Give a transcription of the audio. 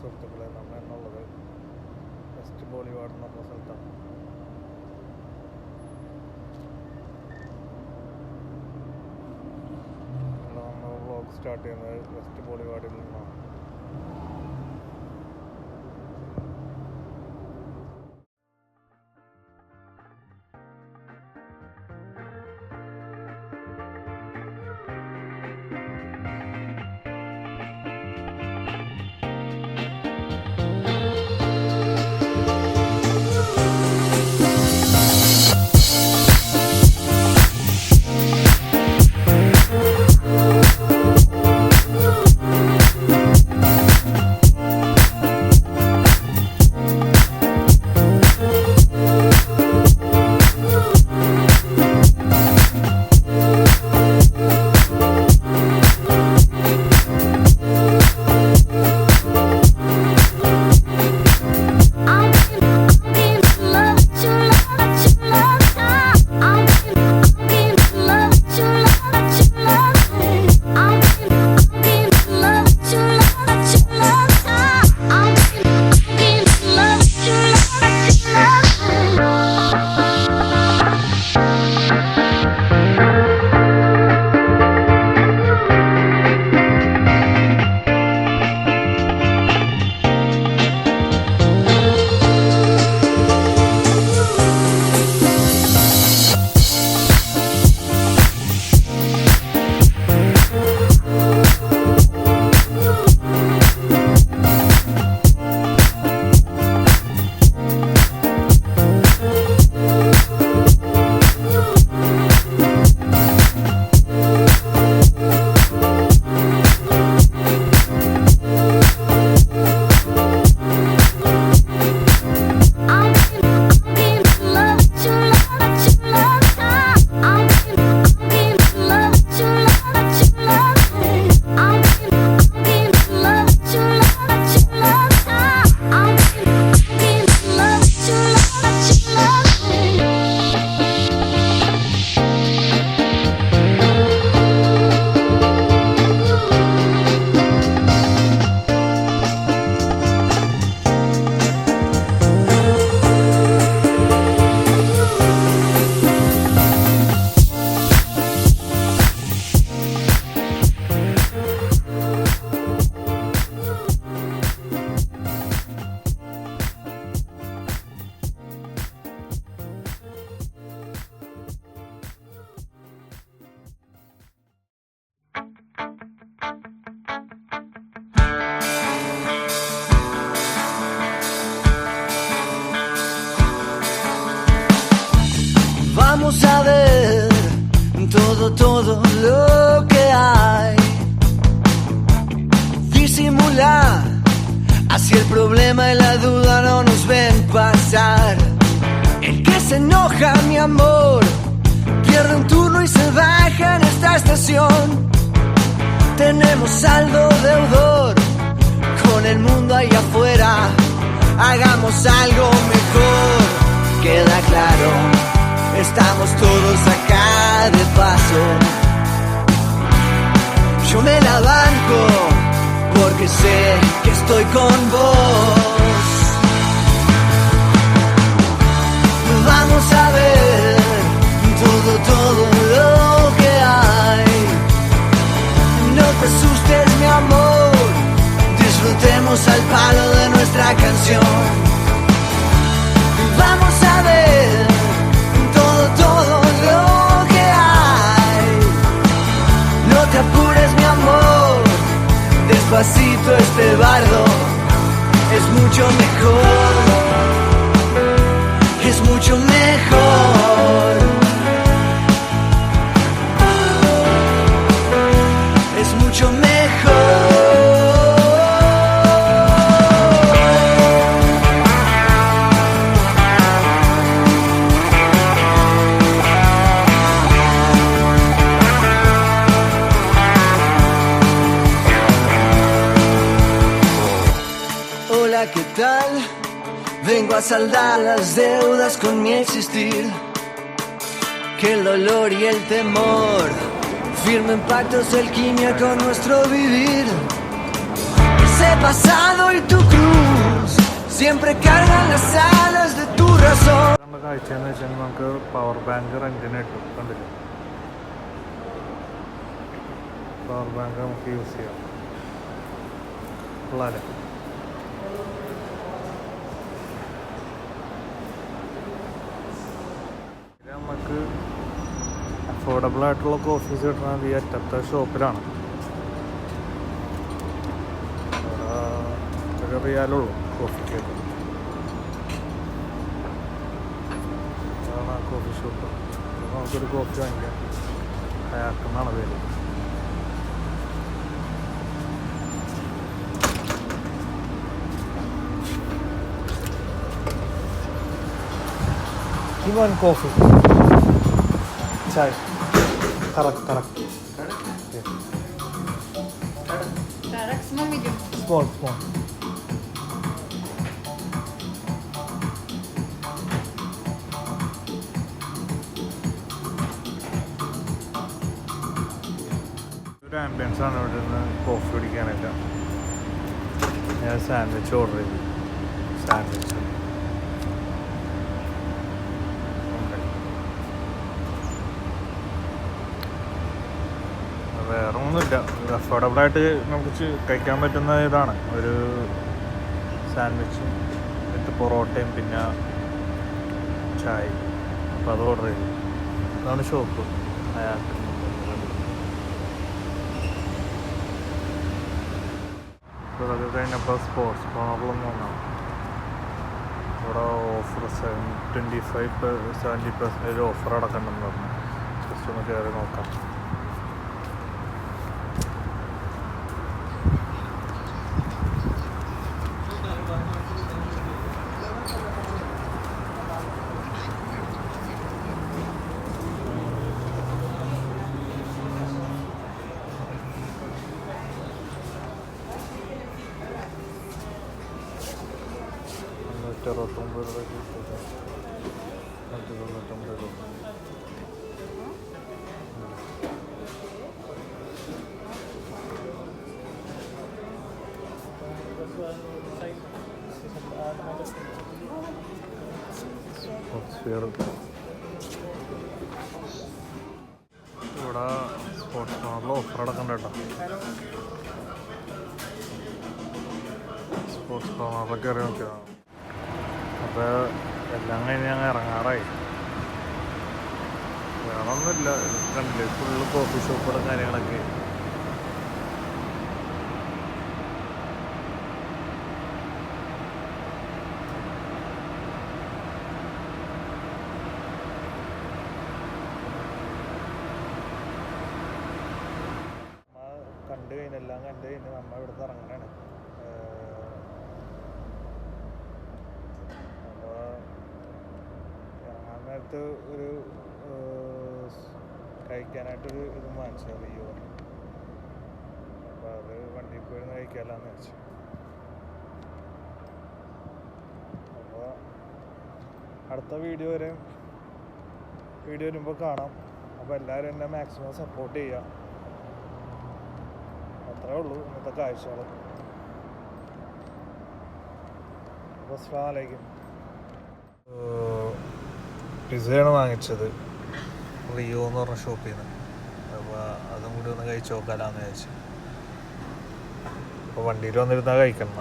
സുഹൃത്തുക്കളെ, നമ്മൾ എന്നുള്ളത് വെസ്റ്റ് ബോളിവാർഡ് എന്ന് പറഞ്ഞ സ്ഥലത്താണ്. നമ്മൾ വ്ളോഗ് സ്റ്റാർട്ട് ചെയ്യുന്നത് വെസ്റ്റ് ബോളിവാർഡിൽ നിന്നാണ്. Vamos a ver todo lo que hay. Disimular, así el problema y la duda no nos ven pasar. El que se enoja, mi amor, pierde un turno y se baja en esta estación. Tenemos saldo deudor con el mundo ahí afuera. Hagamos algo mejor, queda claro. Estamos todos acá de paso. Yo me la banco porque sé que estoy con vos. Vamos a ver todo lo que hay. No te asustes, mi amor, disfrutemos al palo de nuestra canción. Vamos a ver todo lo que hay. No te apures, mi amor, despacito este bardo es mucho mejor, es mucho mejor, es mucho mejor. ¿Qué tal? Vengo a saldar las deudas con mi existir. Que el dolor y el temor firmen pactos de alquimia con nuestro vivir. Ese pasado y tu cruz siempre cargan las alas de tu razón. കാഴ്ചയെന്ന് വെച്ചാൽ നമുക്ക് power bank റെന്റിന് കിട്ടും. കണ്ടില്ല, power bank നമുക്ക് use ചെയ്യാം. കൊള്ളാല്ലേ? നമുക്ക് affordable ആയിട്ടുള്ള കോഫീസ് കിട്ടുന്നത് ഈ അറ്റത്തെ ഷോപ്പിലാണ്. ഒരു റിയാലുള്ളൂ കോഫിക്ക്. അതാണ് ആ കോഫി ഷോപ്പ്. നമുക്കൊരു കോഫി വാങ്ങിക്കാം. ഹയാക്കെന്നാണ് പേര്. You want coffee? Chai. Tarak. Tarak small medium. Small. ഒരു ആംബിയൻസ് ആണ് ഇവിടെ നിന്ന് കോഫി കുടിക്കാനായിട്ട്. ഞാൻ സാൻഡ്വിച്ച് ഓർഡർ ചെയ്തു. സാൻഡ്വിച്ച് വേറെ ഒന്നുമില്ല. അഫോർഡബിളായിട്ട് നമുക്ക് കഴിക്കാൻ പറ്റുന്ന ഇതാണ്. ഒരു സാൻഡ്വിച്ചും വിത്ത് പൊറോട്ടയും പിന്നെ ചായ. അപ്പോൾ അത് ഓർഡർ ചെയ്തു. അതാണ് ഷോപ്പ്. അയാൾക്ക് അത് കഴിഞ്ഞപ്പോൾ സ്പോർട്സ് കോർണറിലൊന്നും ഒന്നാണ്. ഇവിടെ ഓഫർ 70% ഓഫർ അടക്കണ്ടെന്ന് പറഞ്ഞു. ജസ്റ്റ് ഒന്ന് കയറി നോക്കാം. ഇവിടെ സ്പോർട്സ് കോർണറിൽ ഓഫർ അടക്കണ്ട കേട്ടോ. സ്പോർട്സ് കോർണറിലൊക്കെ കയറി നോക്കിയതാണ്. അപ്പോൾ എല്ലാം കഴിഞ്ഞ് ഞങ്ങൾ ഇറങ്ങാറായി. വേറൊന്നുമില്ല. കണ്ടില്ലേ, ഫുള്ള് കോഫി ഷോപ്പുകളും കാര്യങ്ങളൊക്കെ. എല്ലാം കണ്ട് കഴിഞ്ഞ് നമ്മൾ ഇവിടുന്ന് ഇറങ്ങണതാണ്. അപ്പോൾ ഇറങ്ങാൻ നേരത്ത് ഒരു കഴിക്കാനായിട്ടൊരു ഇത് വാങ്ങിച്ചത് റിയോ. അപ്പോൾ അത് വണ്ടിയിൽ പോയി കഴിക്കാമല്ലാന്ന് വെച്ചു. അപ്പോൾ അടുത്ത വീഡിയോ വരുമ്പോൾ കാണാം. അപ്പോൾ എല്ലാവരും എന്നെ മാക്സിമം സപ്പോർട്ട് ചെയ്യുക. അത്രേ ഉള്ളൂ ഇന്നത്തെ കാഴ്ചകൾ. അസ്സലാമു അലൈക്കും. പിസയാണ് വാങ്ങിച്ചത് റിയോ എന്ന് പറഞ്ഞ ഷോപ്പിൽ നിന്ന്. അപ്പോൾ അതും കൂടി ഒന്ന് കഴിച്ച് നോക്കാമെന്ന് വിചാരിച്ചു. അപ്പോൾ വണ്ടിയിൽ വന്നിരുന്നാൽ കഴിക്കണം.